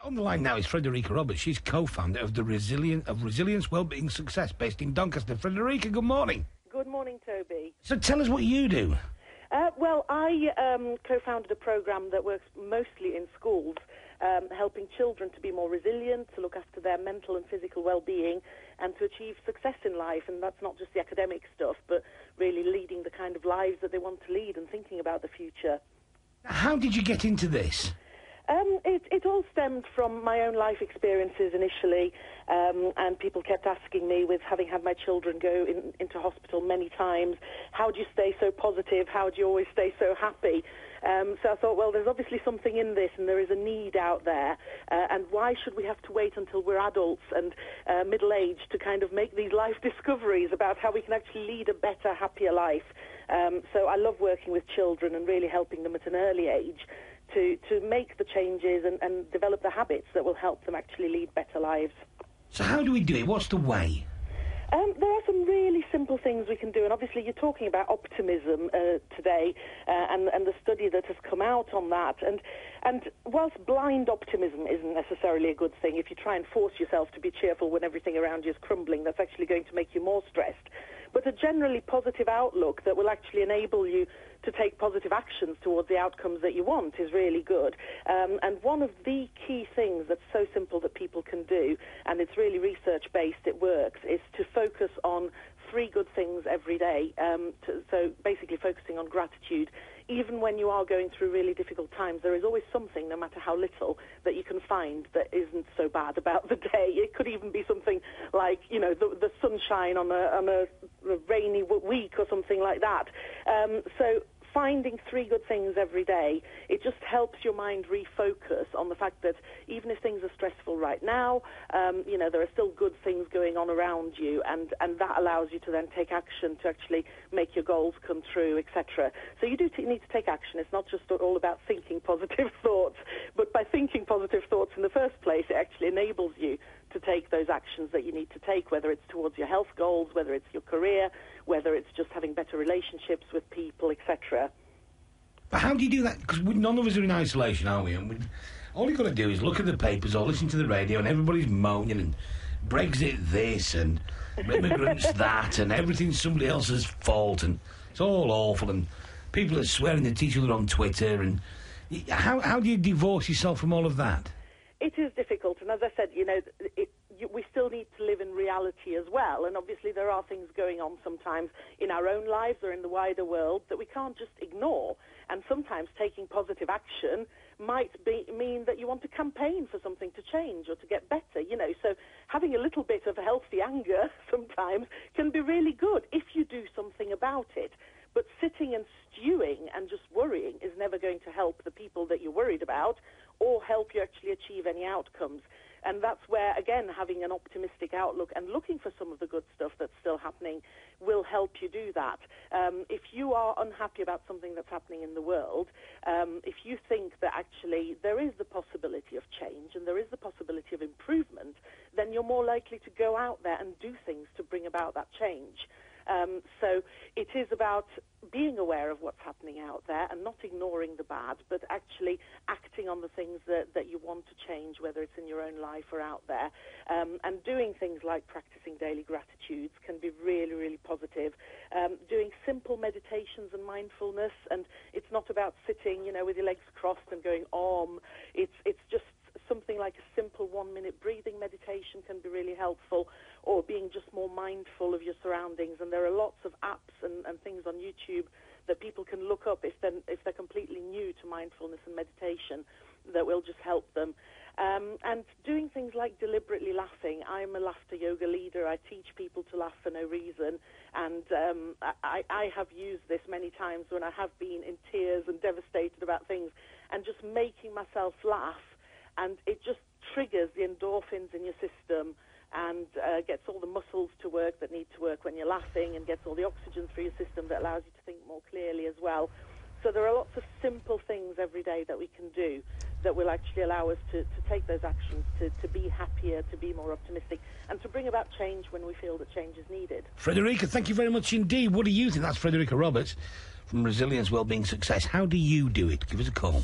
On the line now is Frederika Roberts. She's co-founder of Resilience, Wellbeing Success, based in Doncaster. Frederika, good morning. Good morning, Toby. So tell us what you do. Well, I co-founded a program that works mostly in schools, helping children to be more resilient, to look after their mental and physical well-being, and to achieve success in life. And that's not just the academic stuff, but really leading the kind of lives that they want to lead and thinking about the future. How did you get into this? It all stemmed from my own life experiences initially, and people kept asking me, with having had my children go into hospital many times, how do you stay so positive? How do you always stay so happy? So I thought, well, there's obviously something in this, and there is a need out there, and why should we have to wait until we're adults and middle-aged to kind of make these life discoveries about how we can actually lead a better, happier life? So I love working with children and really helping them at an early age to make the changes and develop the habits that will help them actually lead better lives. So how do we do it? What's the way? There are some really simple things we can do, and obviously you're talking about optimism today, and the study that has come out on that. And whilst blind optimism isn't necessarily a good thing, if you try and force yourself to be cheerful when everything around you is crumbling, that's actually going to make you more stressed. But a generally positive outlook that will actually enable you to take positive actions towards the outcomes that you want is really good. And one of the key things that's so simple that people can do, and it's really research-based, it works, is to focus on 3 good things every day. So basically focusing on gratitude. Even when you are going through really difficult times, there is always something, no matter how little, that you can find that isn't so bad about the day. It could even be something like, you know, the sunshine on a rainy week or something like that. So finding 3 good things every day, it just helps your mind refocus on the fact that even if things are stressful right now, you know, there are still good things going on around you, and that allows you to then take action to actually make your goals come true, etc. So you do need to take action. It's not just all about thinking positive thoughts, but by thinking positive thoughts in the first place, it actually enables you to take those actions that you need to take, whether it's towards your health goals, whether it's your career, whether it's just having better relationships with people, etc. But how do you do that? Because none of us are in isolation, are we? And all you've got to do is look at the papers or listen to the radio, and everybody's moaning, and Brexit this, and immigrants that, and everything's somebody else's fault, and it's all awful, and people are swearing at each other on Twitter, and how do you divorce yourself from all of that? It is difficult, and as I said, you know, we still need to live in reality as well, and obviously there are things going on sometimes in our own lives or in the wider world that we can't just ignore, and sometimes taking positive action might mean that you want to campaign for something to change or to get better, you know, so having a little bit of healthy anger sometimes can be really good if you do something about it. But sitting and stewing and just worrying is never going to help the people that you're worried about or help you actually achieve any outcomes. And that's where, again, having an optimistic outlook and looking for some of the good stuff that's still happening will help you do that. If you are unhappy about something that's happening in the world, if you think that actually there is the possibility of change and there is the possibility of improvement, then you're more likely to go out there and do things to bring about that change. So it is about being aware of what's happening out there and not ignoring the bad, but actually acting on the things that you want to change, whether it's in your own life or out there. And doing things like practicing daily gratitudes can be really, really positive. Doing simple meditations and mindfulness, and it's not about sitting, you know, with your legs crossed and going, it's just something like a simple 1-minute breathing meditation can be really helpful, or being just more mindful of your surroundings. And there are lots of apps and things on YouTube that people can look up if they're completely new to mindfulness and meditation that will just help them. And doing things like deliberately laughing. I'm a laughter yoga leader. I teach people to laugh for no reason. And I have used this many times when I have been in tears and devastated about things, and just making myself laugh. And it just triggers the endorphins in your system and gets all the muscles to work that need to work when you're laughing, and gets all the oxygen through your system that allows you to think more clearly as well. So there are lots of simple things every day that we can do that will actually allow us to take those actions, to be happier, to be more optimistic, and to bring about change when we feel that change is needed. Frederika, thank you very much indeed. What do you think? That's Frederika Roberts from Resilience, Wellbeing Success. How do you do it? Give us a call.